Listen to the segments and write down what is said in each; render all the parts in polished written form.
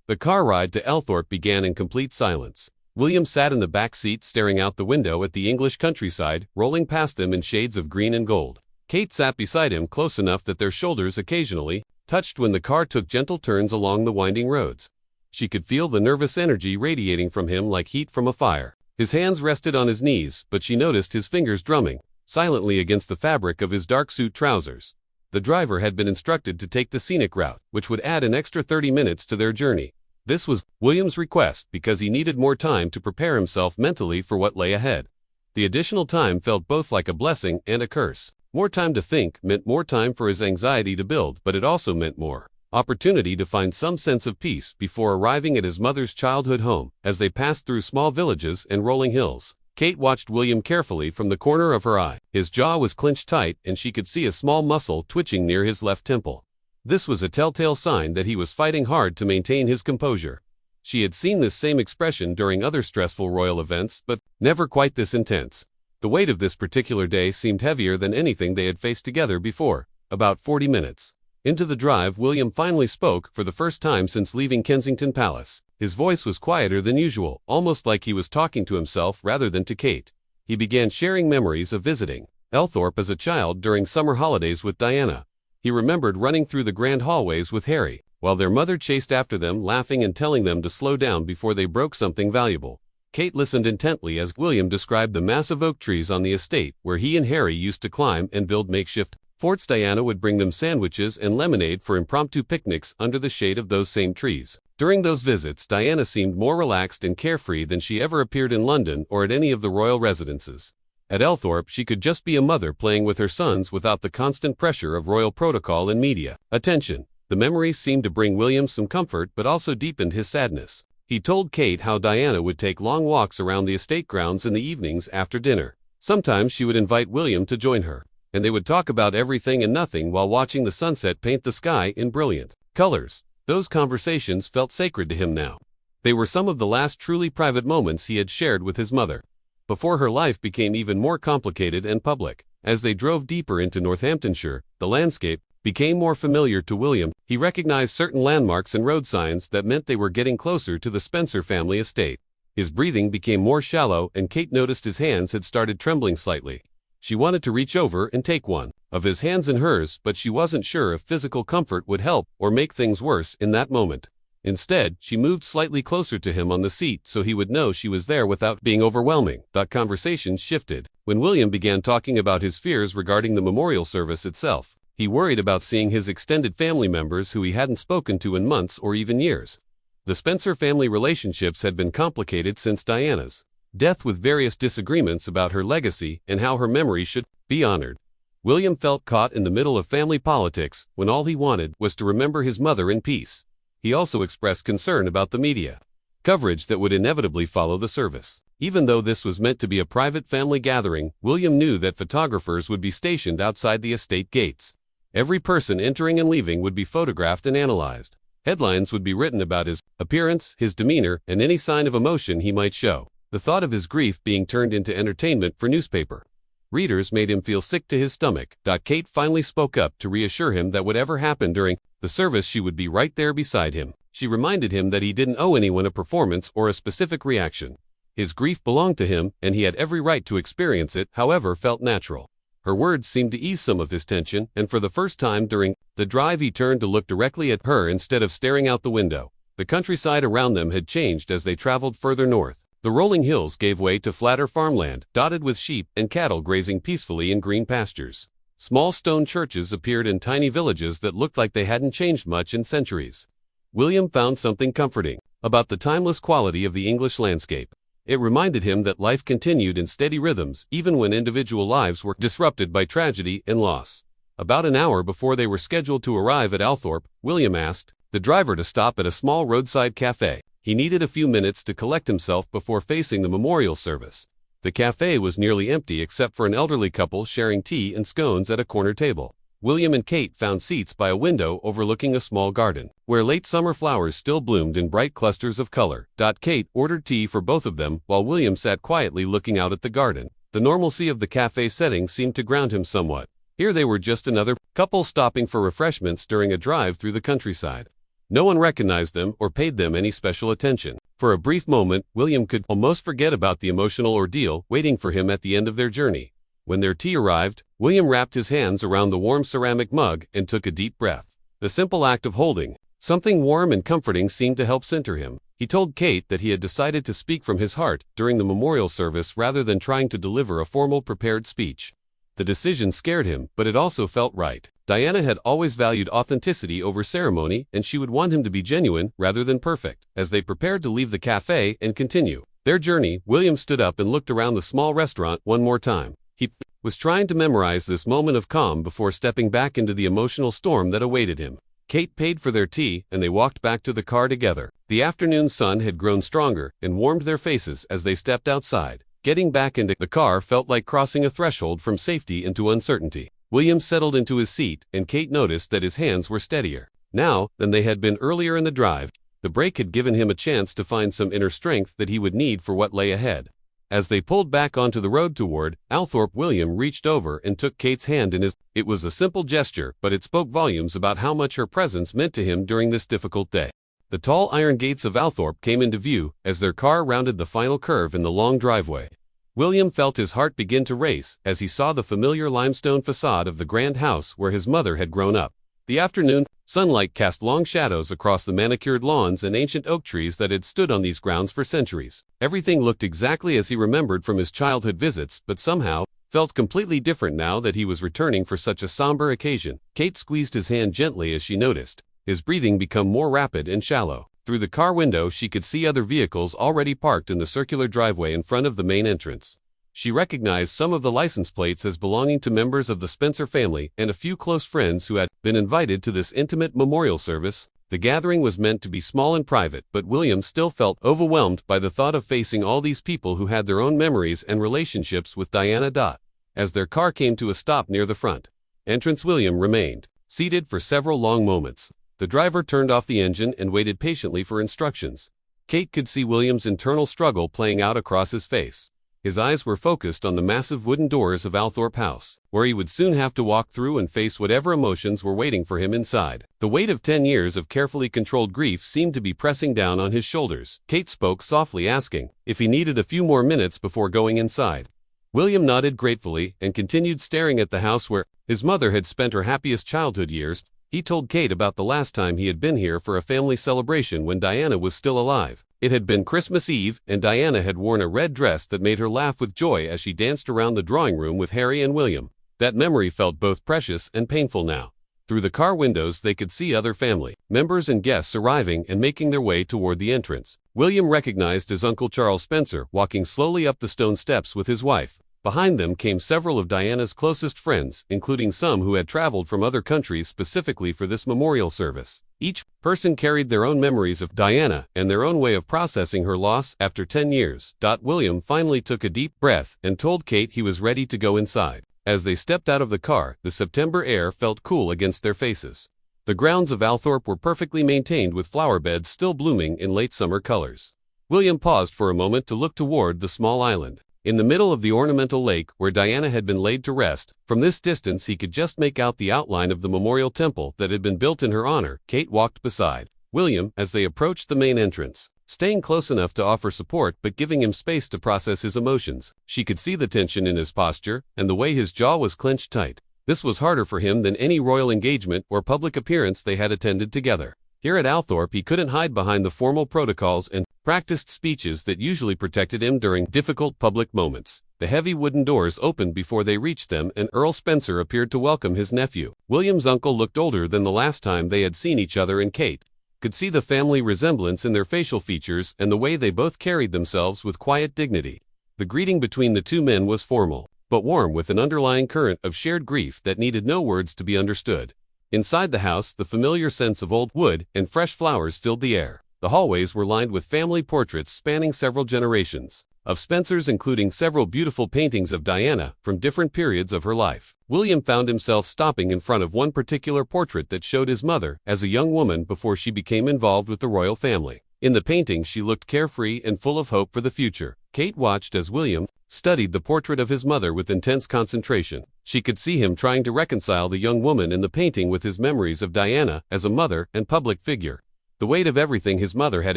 The car ride to Althorp began in complete silence. William sat in the back seat staring out the window at the English countryside, rolling past them in shades of green and gold. Kate sat beside him close enough that their shoulders occasionally touched when the car took gentle turns along the winding roads. She could feel the nervous energy radiating from him like heat from a fire. His hands rested on his knees, but she noticed his fingers drumming silently against the fabric of his dark suit trousers. The driver had been instructed to take the scenic route, which would add an extra 30 minutes to their journey. This was William's request because he needed more time to prepare himself mentally for what lay ahead. The additional time felt both like a blessing and a curse. More time to think meant more time for his anxiety to build, but it also meant more opportunity to find some sense of peace before arriving at his mother's childhood home. As they passed through small villages and rolling hills, Kate watched William carefully from the corner of her eye. His jaw was clenched tight and she could see a small muscle twitching near his left temple. This was a telltale sign that he was fighting hard to maintain his composure. She had seen this same expression during other stressful royal events, but never quite this intense. The weight of this particular day seemed heavier than anything they had faced together before. About 40 minutes into the drive, William finally spoke for the first time since leaving Kensington Palace. His voice was quieter than usual, almost like he was talking to himself rather than to Kate. He began sharing memories of visiting Althorp as a child during summer holidays with Diana. He remembered running through the grand hallways with Harry, while their mother chased after them, laughing and telling them to slow down before they broke something valuable. Kate listened intently as William described the massive oak trees on the estate where he and Harry used to climb and build makeshift forts. Diana would bring them sandwiches and lemonade for impromptu picnics under the shade of those same trees. During those visits, Diana seemed more relaxed and carefree than she ever appeared in London or at any of the royal residences. At Althorp, she could just be a mother playing with her sons without the constant pressure of royal protocol and media attention. The memories seemed to bring William some comfort but also deepened his sadness. He told Kate how Diana would take long walks around the estate grounds in the evenings after dinner. Sometimes she would invite William to join her, and they would talk about everything and nothing while watching the sunset paint the sky in brilliant colors. Those conversations felt sacred to him now. They were some of the last truly private moments he had shared with his mother, before her life became even more complicated and public. As they drove deeper into Northamptonshire, the landscape became more familiar to William. He recognized certain landmarks and road signs that meant they were getting closer to the Spencer family estate. His breathing became more shallow and Kate noticed his hands had started trembling slightly. She wanted to reach over and take one of his hands in hers, but she wasn't sure if physical comfort would help or make things worse in that moment. Instead, she moved slightly closer to him on the seat so he would know she was there without being overwhelming. That conversation shifted when William began talking about his fears regarding the memorial service itself. He worried about seeing his extended family members who he hadn't spoken to in months or even years. The Spencer family relationships had been complicated since Diana's death, with various disagreements about her legacy and how her memory should be honored. William felt caught in the middle of family politics when all he wanted was to remember his mother in peace. He also expressed concern about the media coverage that would inevitably follow the service. Even though this was meant to be a private family gathering, William knew that photographers would be stationed outside the estate gates. Every person entering and leaving would be photographed and analyzed. Headlines would be written about his appearance, his demeanor, and any sign of emotion he might show. The thought of his grief being turned into entertainment for newspaper readers made him feel sick to his stomach. Kate finally spoke up to reassure him that whatever happened during the service, she would be right there beside him. She reminded him that he didn't owe anyone a performance or a specific reaction. His grief belonged to him, and he had every right to experience it, however felt natural. Her words seemed to ease some of his tension, and for the first time during the drive he turned to look directly at her instead of staring out the window. The countryside around them had changed as they traveled further north. The rolling hills gave way to flatter farmland, dotted with sheep and cattle grazing peacefully in green pastures. Small stone churches appeared in tiny villages that looked like they hadn't changed much in centuries. William found something comforting about the timeless quality of the English landscape. It reminded him that life continued in steady rhythms, even when individual lives were disrupted by tragedy and loss. About an hour before they were scheduled to arrive at Althorp, William asked the driver to stop at a small roadside cafe. He needed a few minutes to collect himself before facing the memorial service. The cafe was nearly empty except for an elderly couple sharing tea and scones at a corner table. William and Kate found seats by a window overlooking a small garden, where late summer flowers still bloomed in bright clusters of color. Kate ordered tea for both of them, while William sat quietly looking out at the garden. The normalcy of the cafe setting seemed to ground him somewhat. Here they were, just another couple stopping for refreshments during a drive through the countryside. No one recognized them or paid them any special attention. For a brief moment, William could almost forget about the emotional ordeal waiting for him at the end of their journey. When their tea arrived, William wrapped his hands around the warm ceramic mug and took a deep breath. The simple act of holding something warm and comforting seemed to help center him. He told Kate that he had decided to speak from his heart during the memorial service rather than trying to deliver a formal prepared speech. The decision scared him, but it also felt right. Diana had always valued authenticity over ceremony, and she would want him to be genuine rather than perfect. As they prepared to leave the cafe and continue their journey, William stood up and looked around the small restaurant one more time. He was trying to memorize this moment of calm before stepping back into the emotional storm that awaited him. Kate paid for their tea, and they walked back to the car together. The afternoon sun had grown stronger and warmed their faces as they stepped outside. Getting back into the car felt like crossing a threshold from safety into uncertainty. William settled into his seat, and Kate noticed that his hands were steadier now than they had been earlier in the drive. The break had given him a chance to find some inner strength that he would need for what lay ahead. As they pulled back onto the road toward Althorp, William reached over and took Kate's hand in his. It was a simple gesture, but it spoke volumes about how much her presence meant to him during this difficult day. The tall iron gates of Althorp came into view as their car rounded the final curve in the long driveway. William felt his heart begin to race as he saw the familiar limestone facade of the grand house where his mother had grown up. The afternoon sunlight cast long shadows across the manicured lawns and ancient oak trees that had stood on these grounds for centuries. Everything looked exactly as he remembered from his childhood visits, but somehow felt completely different now that he was returning for such a somber occasion. Kate squeezed his hand gently as she noticed his breathing become more rapid and shallow. Through the car window, she could see other vehicles already parked in the circular driveway in front of the main entrance. She recognized some of the license plates as belonging to members of the Spencer family and a few close friends who had been invited to this intimate memorial service. The gathering was meant to be small and private, but William still felt overwhelmed by the thought of facing all these people who had their own memories and relationships with Diana. As their car came to a stop near the front entrance, William remained seated for several long moments. The driver turned off the engine and waited patiently for instructions. Kate could see William's internal struggle playing out across his face. His eyes were focused on the massive wooden doors of Althorp House, where he would soon have to walk through and face whatever emotions were waiting for him inside. The weight of 10 years of carefully controlled grief seemed to be pressing down on his shoulders. Kate spoke softly, asking if he needed a few more minutes before going inside. William nodded gratefully and continued staring at the house where his mother had spent her happiest childhood years. He told Kate about the last time he had been here for a family celebration when Diana was still alive. It had been Christmas Eve, and Diana had worn a red dress that made her laugh with joy as she danced around the drawing room with Harry and William. That memory felt both precious and painful now. Through the car windows they could see other family members and guests arriving and making their way toward the entrance. William recognized his Uncle Charles Spencer walking slowly up the stone steps with his wife. Behind them came several of Diana's closest friends, including some who had traveled from other countries specifically for this memorial service. Each person carried their own memories of Diana and their own way of processing her loss after 10 years. William finally took a deep breath and told Kate he was ready to go inside. As they stepped out of the car, the September air felt cool against their faces. The grounds of Althorp were perfectly maintained with flower beds still blooming in late summer colors. William paused for a moment to look toward the small island in the middle of the ornamental lake where Diana had been laid to rest. From this distance he could just make out the outline of the memorial temple that had been built in her honor. Kate walked beside William as they approached the main entrance, staying close enough to offer support but giving him space to process his emotions. She could see the tension in his posture and the way his jaw was clenched tight. This was harder for him than any royal engagement or public appearance they had attended together. Here at Althorp he couldn't hide behind the formal protocols and practiced speeches that usually protected him during difficult public moments. The heavy wooden doors opened before they reached them, and Earl Spencer appeared to welcome his nephew. William's uncle looked older than the last time they had seen each other, and Kate could see the family resemblance in their facial features and the way they both carried themselves with quiet dignity. The greeting between the two men was formal, but warm, with an underlying current of shared grief that needed no words to be understood. Inside the house, the familiar scents of old wood and fresh flowers filled the air. The hallways were lined with family portraits spanning several generations of Spencers, including several beautiful paintings of Diana from different periods of her life. William found himself stopping in front of one particular portrait that showed his mother as a young woman before she became involved with the royal family. In the painting, she looked carefree and full of hope for the future. Kate watched as William studied the portrait of his mother with intense concentration. She could see him trying to reconcile the young woman in the painting with his memories of Diana as a mother and public figure. The weight of everything his mother had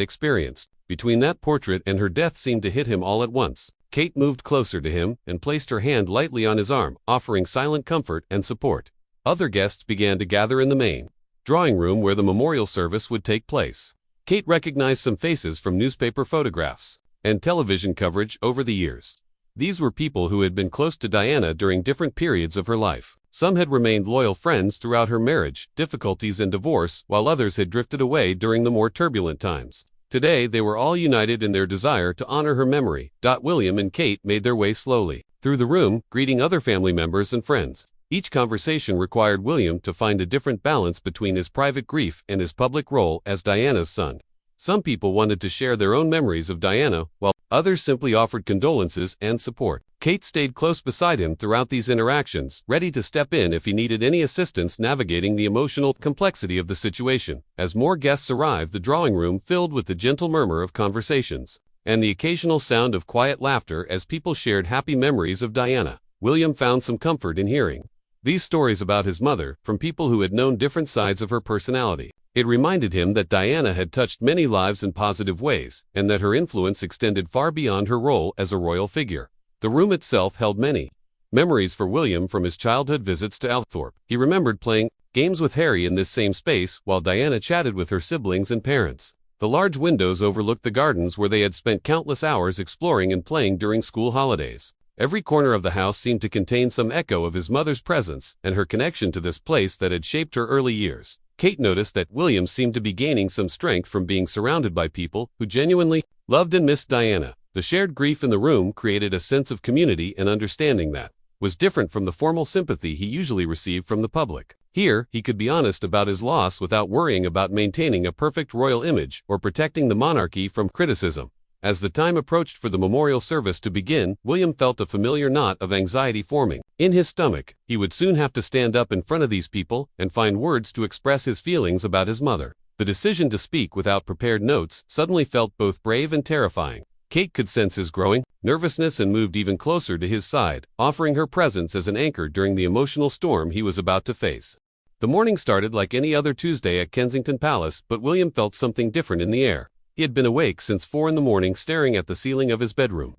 experienced between that portrait and her death seemed to hit him all at once. Kate moved closer to him and placed her hand lightly on his arm, offering silent comfort and support. Other guests began to gather in the main drawing room where the memorial service would take place. Kate recognized some faces from newspaper photographs and television coverage over the years. These were people who had been close to Diana during different periods of her life. Some had remained loyal friends throughout her marriage, difficulties, and divorce, while others had drifted away during the more turbulent times. Today, they were all united in their desire to honor her memory. William and Kate made their way slowly through the room, greeting other family members and friends. Each conversation required William to find a different balance between his private grief and his public role as Diana's son. Some people wanted to share their own memories of Diana, while others simply offered condolences and support. Kate stayed close beside him throughout these interactions, ready to step in if he needed any assistance navigating the emotional complexity of the situation. As more guests arrived, the drawing room filled with the gentle murmur of conversations and the occasional sound of quiet laughter as people shared happy memories of Diana. William found some comfort in hearing these stories about his mother from people who had known different sides of her personality. It reminded him that Diana had touched many lives in positive ways, and that her influence extended far beyond her role as a royal figure. The room itself held many memories for William from his childhood visits to Althorp. He remembered playing games with Harry in this same space while Diana chatted with her siblings and parents. The large windows overlooked the gardens where they had spent countless hours exploring and playing during school holidays. Every corner of the house seemed to contain some echo of his mother's presence and her connection to this place that had shaped her early years. Kate noticed that William seemed to be gaining some strength from being surrounded by people who genuinely loved and missed Diana. The shared grief in the room created a sense of community and understanding that was different from the formal sympathy he usually received from the public. Here, he could be honest about his loss without worrying about maintaining a perfect royal image or protecting the monarchy from criticism. As the time approached for the memorial service to begin, William felt a familiar knot of anxiety forming in his stomach. He would soon have to stand up in front of these people and find words to express his feelings about his mother. The decision to speak without prepared notes suddenly felt both brave and terrifying. Kate could sense his growing nervousness and moved even closer to his side, offering her presence as an anchor during the emotional storm he was about to face. The morning started like any other Tuesday at Kensington Palace, but William felt something different in the air. He had been awake since 4 in the morning, staring at the ceiling of his bedroom.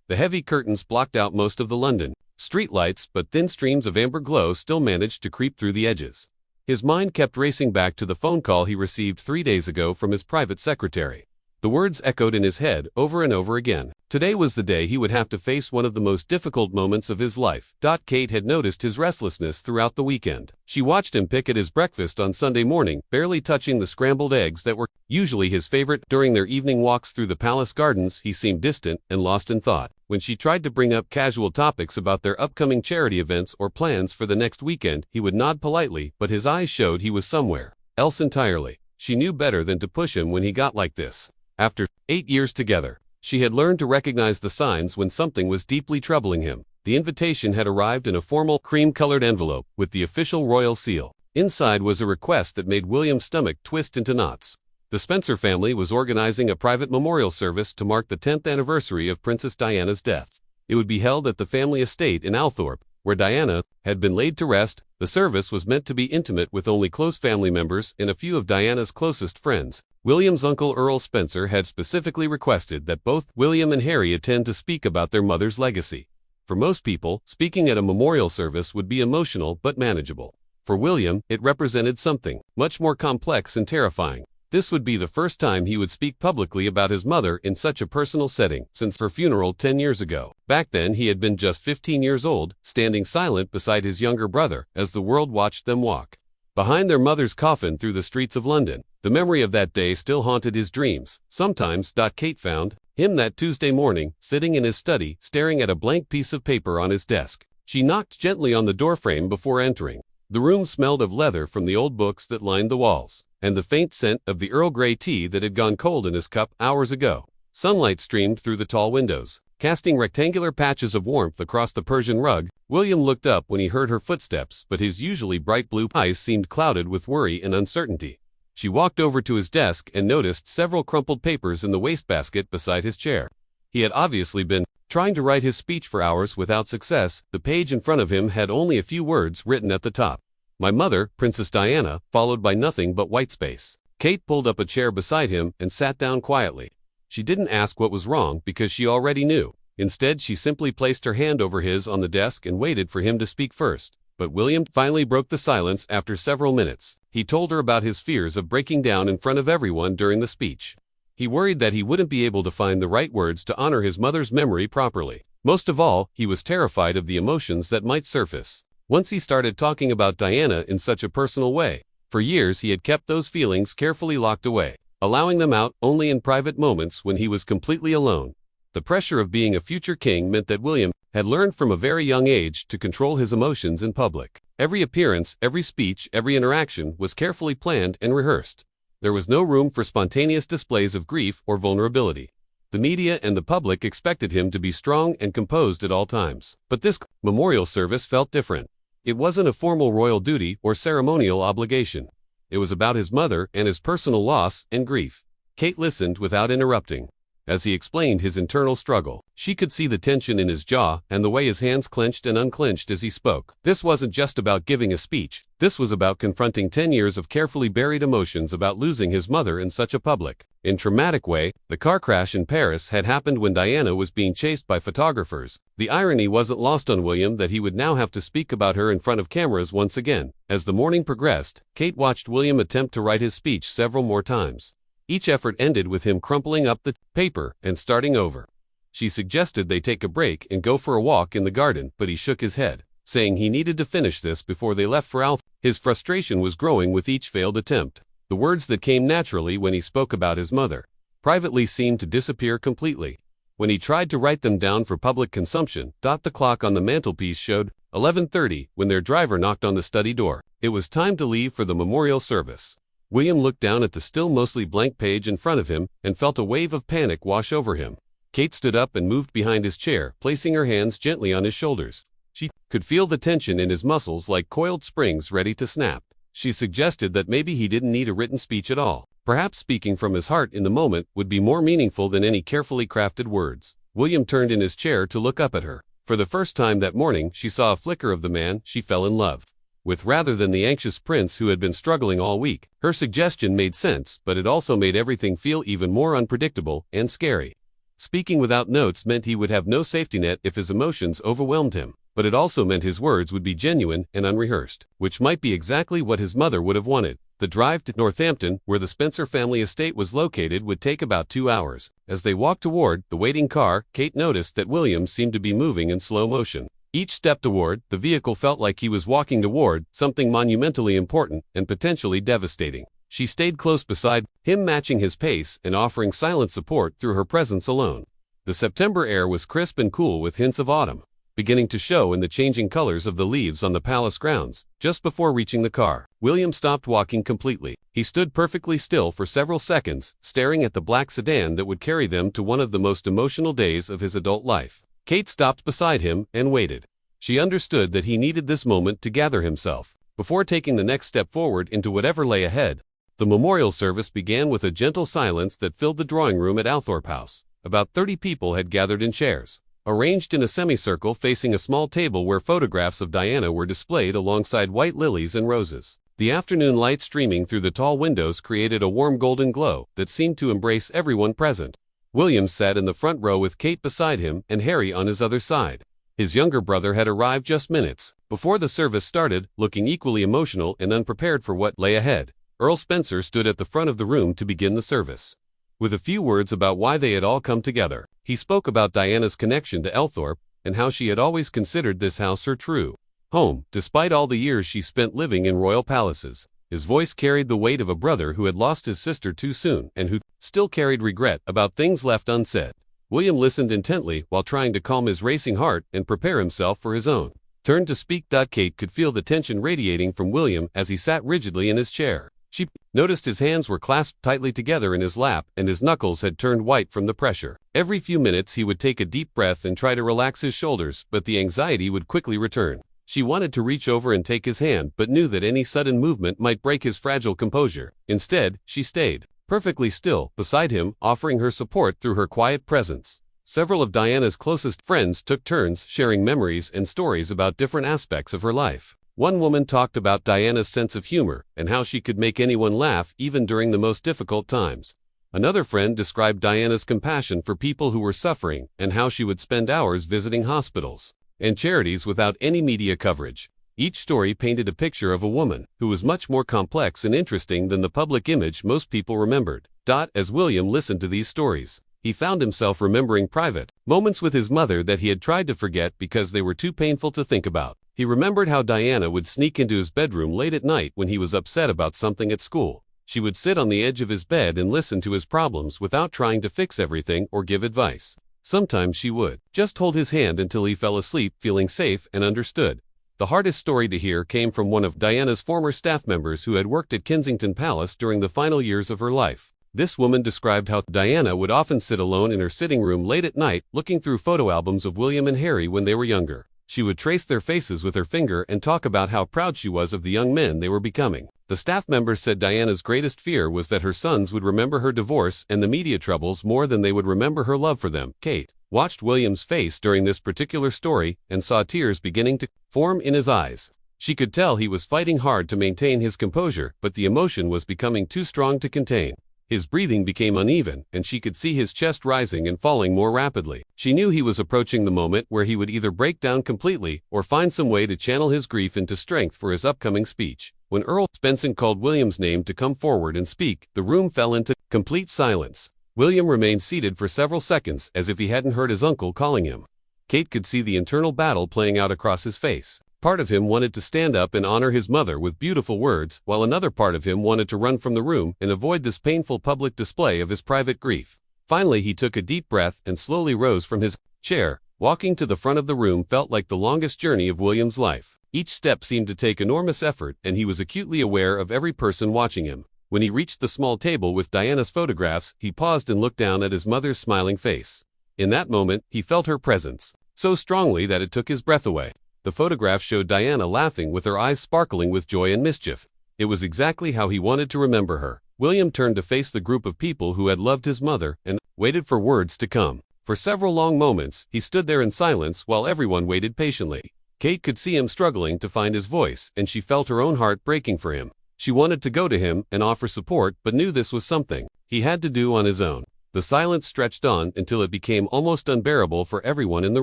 The heavy curtains blocked out most of the London street lights, but thin streams of amber glow still managed to creep through the edges. His mind kept racing back to the phone call he received 3 days ago from his private secretary. The words echoed in his head over and over again. Today was the day he would have to face one of the most difficult moments of his life. Kate had noticed his restlessness throughout the weekend. She watched him pick at his breakfast on Sunday morning, barely touching the scrambled eggs that were usually his favorite. During their evening walks through the palace gardens, he seemed distant and lost in thought. When she tried to bring up casual topics about their upcoming charity events or plans for the next weekend, he would nod politely, but his eyes showed he was somewhere else entirely. She knew better than to push him when he got like this. After 8 years together, she had learned to recognize the signs when something was deeply troubling him. The invitation had arrived in a formal cream-colored envelope with the official royal seal. Inside was a request that made William's stomach twist into knots. The Spencer family was organizing a private memorial service to mark the 10th anniversary of Princess Diana's death. It would be held at the family estate in Althorp, where Diana had been laid to rest. The service was meant to be intimate with only close family members and a few of Diana's closest friends. William's uncle Earl Spencer had specifically requested that both William and Harry attend to speak about their mother's legacy. For most people, speaking at a memorial service would be emotional but manageable. For William, it represented something much more complex and terrifying. This would be the first time he would speak publicly about his mother in such a personal setting since her funeral 10 years ago. Back then, he had been just 15 years old, standing silent beside his younger brother as the world watched them walk behind their mother's coffin through the streets of London. The memory of that day still haunted his dreams. Sometimes, Kate found him that Tuesday morning, sitting in his study, staring at a blank piece of paper on his desk. She knocked gently on the doorframe before entering. The room smelled of leather from the old books that lined the walls, and the faint scent of the Earl Grey tea that had gone cold in his cup hours ago. Sunlight streamed through the tall windows, casting rectangular patches of warmth across the Persian rug. William looked up when he heard her footsteps, but his usually bright blue eyes seemed clouded with worry and uncertainty. She walked over to his desk and noticed several crumpled papers in the wastebasket beside his chair. He had obviously been trying to write his speech for hours without success. The page in front of him had only a few words written at the top. "My mother, Princess Diana," followed by nothing but white space. Kate pulled up a chair beside him and sat down quietly. She didn't ask what was wrong because she already knew. Instead, she simply placed her hand over his on the desk and waited for him to speak first. But William finally broke the silence after several minutes. He told her about his fears of breaking down in front of everyone during the speech. He worried that he wouldn't be able to find the right words to honor his mother's memory properly. Most of all, he was terrified of the emotions that might surface once he started talking about Diana in such a personal way. For years he had kept those feelings carefully locked away, allowing them out only in private moments when he was completely alone. The pressure of being a future king meant that William had learned from a very young age to control his emotions in public. Every appearance, every speech, every interaction was carefully planned and rehearsed. There was no room for spontaneous displays of grief or vulnerability. The media and the public expected him to be strong and composed at all times. But this memorial service felt different. It wasn't a formal royal duty or ceremonial obligation. It was about his mother and his personal loss and grief. Kate listened without interrupting. As he explained his internal struggle, she could see the tension in his jaw and the way his hands clenched and unclenched as he spoke. This wasn't just about giving a speech. This was about confronting 10 years of carefully buried emotions about losing his mother in such a public and traumatic way. The car crash in Paris had happened when Diana was being chased by photographers. The irony wasn't lost on William that he would now have to speak about her in front of cameras once again. As the morning progressed, Kate watched William attempt to write his speech several more times. Each effort ended with him crumpling up the paper and starting over. She suggested they take a break and go for a walk in the garden, but he shook his head, saying he needed to finish this before they left for Althorp. His frustration was growing with each failed attempt. The words that came naturally when he spoke about his mother privately seemed to disappear completely. When he tried to write them down for public consumption, the clock on the mantelpiece showed 11:30 when their driver knocked on the study door. It was time to leave for the memorial service. William looked down at the still mostly blank page in front of him and felt a wave of panic wash over him. Kate stood up and moved behind his chair, placing her hands gently on his shoulders. She could feel the tension in his muscles like coiled springs ready to snap. She suggested that maybe he didn't need a written speech at all. Perhaps speaking from his heart in the moment would be more meaningful than any carefully crafted words. William turned in his chair to look up at her. For the first time that morning, she saw a flicker of the man she fell in love with rather than the anxious prince who had been struggling all week. Her suggestion made sense, but it also made everything feel even more unpredictable and scary. Speaking without notes meant he would have no safety net if his emotions overwhelmed him, but it also meant his words would be genuine and unrehearsed, which might be exactly what his mother would have wanted. The drive to Northampton, where the Spencer family estate was located, would take about 2 hours. As they walked toward the waiting car, Kate noticed that William seemed to be moving in slow motion. Each step toward the vehicle felt like he was walking toward something monumentally important and potentially devastating. She stayed close beside him, matching his pace and offering silent support through her presence alone. The September air was crisp and cool with hints of autumn beginning to show in the changing colors of the leaves on the palace grounds. Just before reaching the car, William stopped walking completely. He stood perfectly still for several seconds, staring at the black sedan that would carry them to one of the most emotional days of his adult life. Kate stopped beside him and waited. She understood that he needed this moment to gather himself before taking the next step forward into whatever lay ahead. The memorial service began with a gentle silence that filled the drawing room at Althorp House. About 30 people had gathered in chairs, arranged in a semicircle facing a small table where photographs of Diana were displayed alongside white lilies and roses. The afternoon light streaming through the tall windows created a warm golden glow that seemed to embrace everyone present. William sat in the front row with Kate beside him and Harry on his other side. His younger brother had arrived just minutes before the service started, looking equally emotional and unprepared for what lay ahead. Earl Spencer stood at the front of the room to begin the service. With a few words about why they had all come together, he spoke about Diana's connection to Althorp and how she had always considered this house her true home, despite all the years she spent living in royal palaces. His voice carried the weight of a brother who had lost his sister too soon and who still carried regret about things left unsaid. William listened intently while trying to calm his racing heart and prepare himself for his own turn to speak. Kate could feel the tension radiating from William as he sat rigidly in his chair. She noticed his hands were clasped tightly together in his lap and his knuckles had turned white from the pressure. Every few minutes he would take a deep breath and try to relax his shoulders, but the anxiety would quickly return. She wanted to reach over and take his hand, but knew that any sudden movement might break his fragile composure. Instead, she stayed perfectly still beside him, offering her support through her quiet presence. Several of Diana's closest friends took turns sharing memories and stories about different aspects of her life. One woman talked about Diana's sense of humor and how she could make anyone laugh even during the most difficult times. Another friend described Diana's compassion for people who were suffering and how she would spend hours visiting hospitals and charities without any media coverage. Each story painted a picture of a woman who was much more complex and interesting than the public image most people remembered. As William listened to these stories, he found himself remembering private moments with his mother that he had tried to forget because they were too painful to think about. He remembered how Diana would sneak into his bedroom late at night when he was upset about something at school. She would sit on the edge of his bed and listen to his problems without trying to fix everything or give advice. Sometimes she would just hold his hand until he fell asleep, feeling safe and understood. The hardest story to hear came from one of Diana's former staff members who had worked at Kensington Palace during the final years of her life. This woman described how Diana would often sit alone in her sitting room late at night, looking through photo albums of William and Harry when they were younger. She would trace their faces with her finger and talk about how proud she was of the young men they were becoming. The staff member said Diana's greatest fear was that her sons would remember her divorce and the media troubles more than they would remember her love for them. Kate watched William's face during this particular story and saw tears beginning to form in his eyes. She could tell he was fighting hard to maintain his composure, but the emotion was becoming too strong to contain. His breathing became uneven, and she could see his chest rising and falling more rapidly. She knew he was approaching the moment where he would either break down completely or find some way to channel his grief into strength for his upcoming speech. When Earl Spencer called William's name to come forward and speak, the room fell into complete silence. William remained seated for several seconds as if he hadn't heard his uncle calling him. Kate could see the internal battle playing out across his face. Part of him wanted to stand up and honor his mother with beautiful words, while another part of him wanted to run from the room and avoid this painful public display of his private grief. Finally, he took a deep breath and slowly rose from his chair. Walking to the front of the room felt like the longest journey of William's life. Each step seemed to take enormous effort, and he was acutely aware of every person watching him. When he reached the small table with Diana's photographs, he paused and looked down at his mother's smiling face. In that moment, he felt her presence so strongly that it took his breath away. The photograph showed Diana laughing with her eyes sparkling with joy and mischief. It was exactly how he wanted to remember her. William turned to face the group of people who had loved his mother and waited for words to come. For several long moments, he stood there in silence while everyone waited patiently. Kate could see him struggling to find his voice, and she felt her own heart breaking for him. She wanted to go to him and offer support, but knew this was something he had to do on his own. The silence stretched on until it became almost unbearable for everyone in the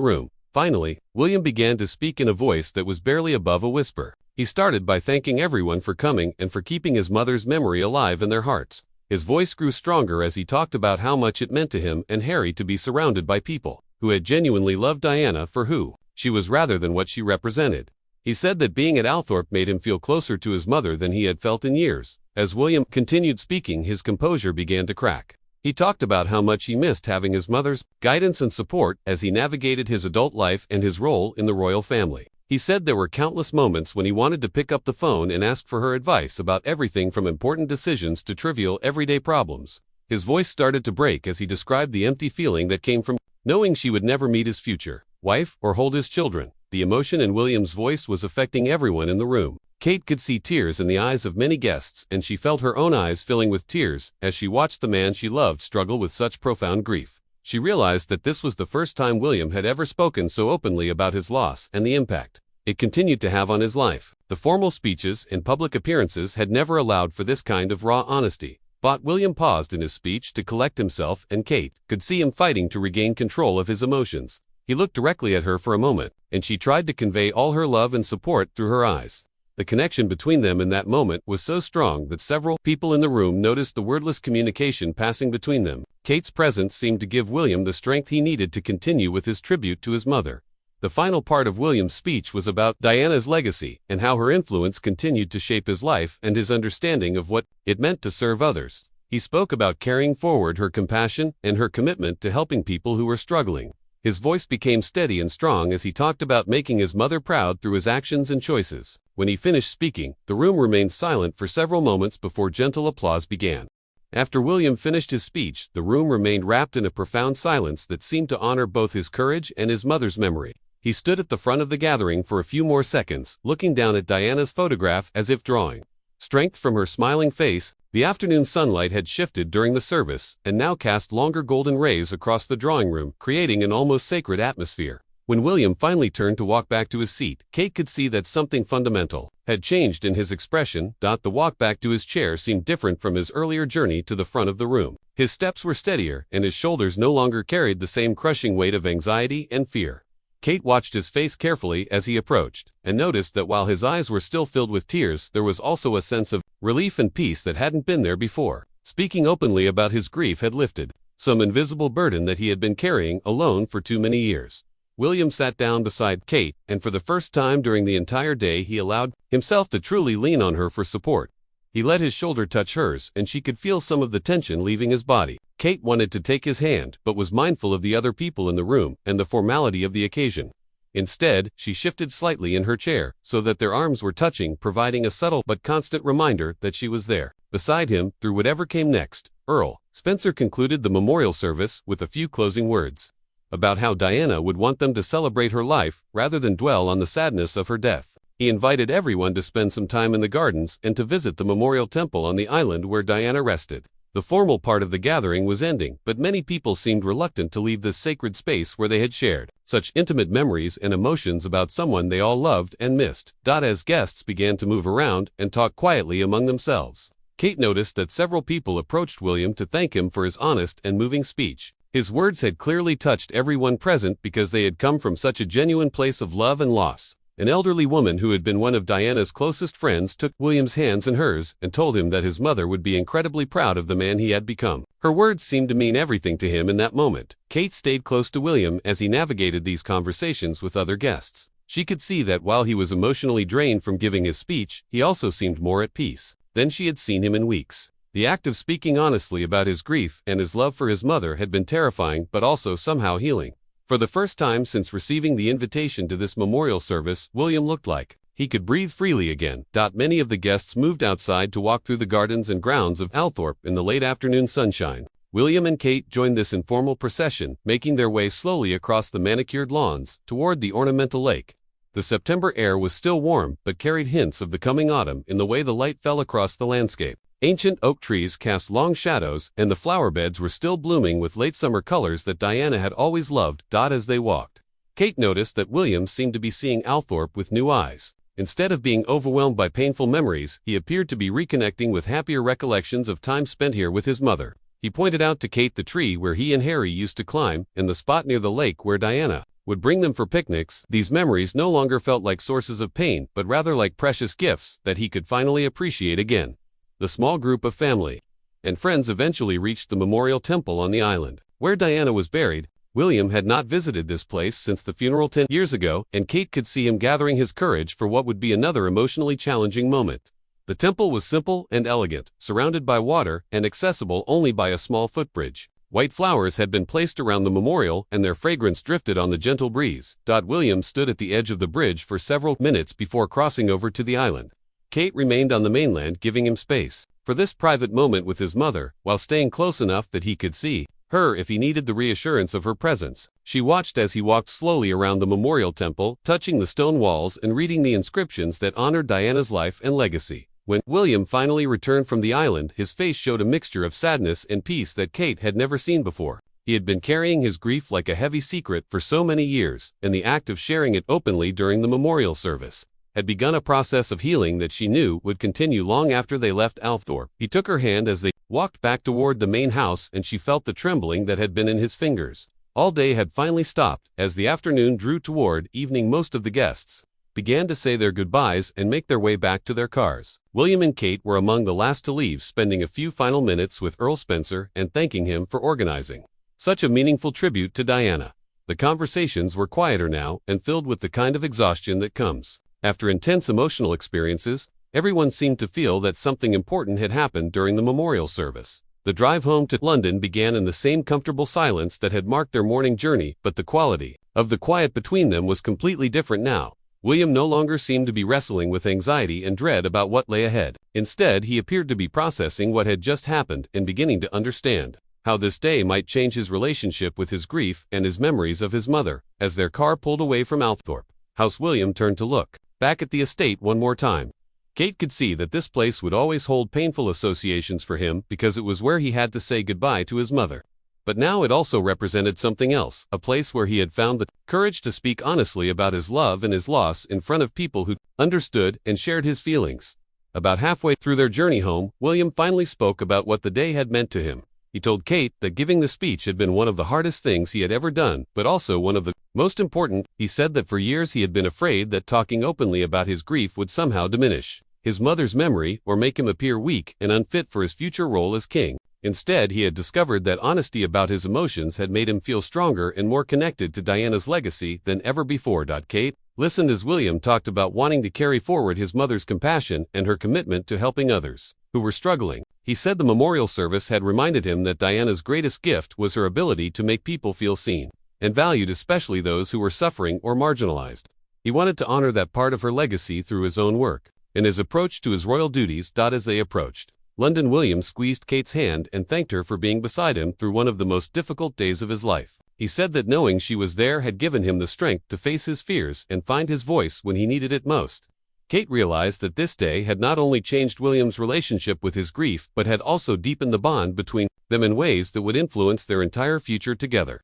room. Finally, William began to speak in a voice that was barely above a whisper. He started by thanking everyone for coming and for keeping his mother's memory alive in their hearts. His voice grew stronger as he talked about how much it meant to him and Harry to be surrounded by people who had genuinely loved Diana for who she was rather than what she represented. He said that being at Althorp made him feel closer to his mother than he had felt in years. As William continued speaking, his composure began to crack. He talked about how much he missed having his mother's guidance and support as he navigated his adult life and his role in the royal family. He said there were countless moments when he wanted to pick up the phone and ask for her advice about everything from important decisions to trivial everyday problems. His voice started to break as he described the empty feeling that came from knowing she would never meet his future wife or hold his children. The emotion in William's voice was affecting everyone in the room. Kate could see tears in the eyes of many guests, and she felt her own eyes filling with tears as she watched the man she loved struggle with such profound grief. She realized that this was the first time William had ever spoken so openly about his loss and the impact it continued to have on his life. The formal speeches and public appearances had never allowed for this kind of raw honesty. But William paused in his speech to collect himself, and Kate could see him fighting to regain control of his emotions. He looked directly at her for a moment, and she tried to convey all her love and support through her eyes. The connection between them in that moment was so strong that several people in the room noticed the wordless communication passing between them. Kate's presence seemed to give William the strength he needed to continue with his tribute to his mother. The final part of William's speech was about Diana's legacy and how her influence continued to shape his life and his understanding of what it meant to serve others. He spoke about carrying forward her compassion and her commitment to helping people who were struggling. His voice became steady and strong as he talked about making his mother proud through his actions and choices. When he finished speaking, the room remained silent for several moments before gentle applause began. After William finished his speech, the room remained wrapped in a profound silence that seemed to honor both his courage and his mother's memory. He stood at the front of the gathering for a few more seconds, looking down at Diana's photograph as if drawing strength from her smiling face. The afternoon sunlight had shifted during the service and now cast longer golden rays across the drawing room, creating an almost sacred atmosphere. When William finally turned to walk back to his seat, Kate could see that something fundamental had changed in his expression. The walk back to his chair seemed different from his earlier journey to the front of the room. His steps were steadier, and his shoulders no longer carried the same crushing weight of anxiety and fear. Kate watched his face carefully as he approached, and noticed that while his eyes were still filled with tears, there was also a sense of relief and peace that hadn't been there before. Speaking openly about his grief had lifted some invisible burden that he had been carrying alone for too many years. William sat down beside Kate, and for the first time during the entire day he allowed himself to truly lean on her for support. He let his shoulder touch hers, and she could feel some of the tension leaving his body. Kate wanted to take his hand, but was mindful of the other people in the room and the formality of the occasion. Instead, she shifted slightly in her chair, so that their arms were touching, providing a subtle but constant reminder that she was there. Beside him, through whatever came next, Earl Spencer concluded the memorial service with a few closing words about how Diana would want them to celebrate her life rather than dwell on the sadness of her death. He invited everyone to spend some time in the gardens and to visit the memorial temple on the island where Diana rested. The formal part of the gathering was ending, but many people seemed reluctant to leave this sacred space where they had shared such intimate memories and emotions about someone they all loved and missed. As guests began to move around and talk quietly among themselves, Kate noticed that several people approached William to thank him for his honest and moving speech. His words had clearly touched everyone present because they had come from such a genuine place of love and loss. An elderly woman who had been one of Diana's closest friends took William's hands in hers and told him that his mother would be incredibly proud of the man he had become. Her words seemed to mean everything to him in that moment. Kate stayed close to William as he navigated these conversations with other guests. She could see that while he was emotionally drained from giving his speech, he also seemed more at peace than she had seen him in weeks. The act of speaking honestly about his grief and his love for his mother had been terrifying but also somehow healing. For the first time since receiving the invitation to this memorial service, William looked like he could breathe freely again. Many of the guests moved outside to walk through the gardens and grounds of Althorp in the late afternoon sunshine. William and Kate joined this informal procession, making their way slowly across the manicured lawns toward the ornamental lake. The September air was still warm but carried hints of the coming autumn in the way the light fell across the landscape. Ancient oak trees cast long shadows, and the flower beds were still blooming with late summer colors that Diana had always loved. As they walked, Kate noticed that William seemed to be seeing Althorp with new eyes. Instead of being overwhelmed by painful memories, he appeared to be reconnecting with happier recollections of time spent here with his mother. He pointed out to Kate the tree where he and Harry used to climb, and the spot near the lake where Diana would bring them for picnics. These memories no longer felt like sources of pain, but rather like precious gifts that he could finally appreciate again. The small group of family and friends eventually reached the memorial temple on the island where Diana was buried. William had not visited this place since the funeral 10 years ago, and Kate could see him gathering his courage for what would be another emotionally challenging moment. The temple was simple and elegant, surrounded by water and accessible only by a small footbridge. White flowers had been placed around the memorial, and their fragrance drifted on the gentle breeze. William stood at the edge of the bridge for several minutes before crossing over to the island. Kate remained on the mainland, giving him space for this private moment with his mother, while staying close enough that he could see her if he needed the reassurance of her presence. She watched as he walked slowly around the memorial temple, touching the stone walls and reading the inscriptions that honored Diana's life and legacy. When William finally returned from the island, his face showed a mixture of sadness and peace that Kate had never seen before. He had been carrying his grief like a heavy secret for so many years, and the act of sharing it openly during the memorial service had begun a process of healing that she knew would continue long after they left Althorp. He took her hand as they walked back toward the main house, and she felt the trembling that had been in his fingers. All day had finally stopped. As the afternoon drew toward evening, most of the guests began to say their goodbyes and make their way back to their cars. William and Kate were among the last to leave, spending a few final minutes with Earl Spencer and thanking him for organizing such a meaningful tribute to Diana. The conversations were quieter now and filled with the kind of exhaustion that comes after intense emotional experiences. Everyone seemed to feel that something important had happened during the memorial service. The drive home to London began in the same comfortable silence that had marked their morning journey, but the quality of the quiet between them was completely different now. William no longer seemed to be wrestling with anxiety and dread about what lay ahead. Instead, he appeared to be processing what had just happened and beginning to understand how this day might change his relationship with his grief and his memories of his mother. As their car pulled away from Althorp House, William turned to look back at the estate one more time. Kate could see that this place would always hold painful associations for him because it was where he had to say goodbye to his mother. But now it also represented something else, a place where he had found the courage to speak honestly about his love and his loss in front of people who understood and shared his feelings. About halfway through their journey home, William finally spoke about what the day had meant to him. He told Kate that giving the speech had been one of the hardest things he had ever done, but also one of the most important. He said that for years he had been afraid that talking openly about his grief would somehow diminish his mother's memory or make him appear weak and unfit for his future role as king. Instead, he had discovered that honesty about his emotions had made him feel stronger and more connected to Diana's legacy than ever before. Kate listened as William talked about wanting to carry forward his mother's compassion and her commitment to helping others who were struggling. He said the memorial service had reminded him that Diana's greatest gift was her ability to make people feel seen and valued, especially those who were suffering or marginalized. He wanted to honor that part of her legacy through his own work and his approach to his royal duties. As they approached London, William squeezed Kate's hand and thanked her for being beside him through one of the most difficult days of his life. He said that knowing she was there had given him the strength to face his fears and find his voice when he needed it most. Kate realized that this day had not only changed William's relationship with his grief, but had also deepened the bond between them in ways that would influence their entire future together.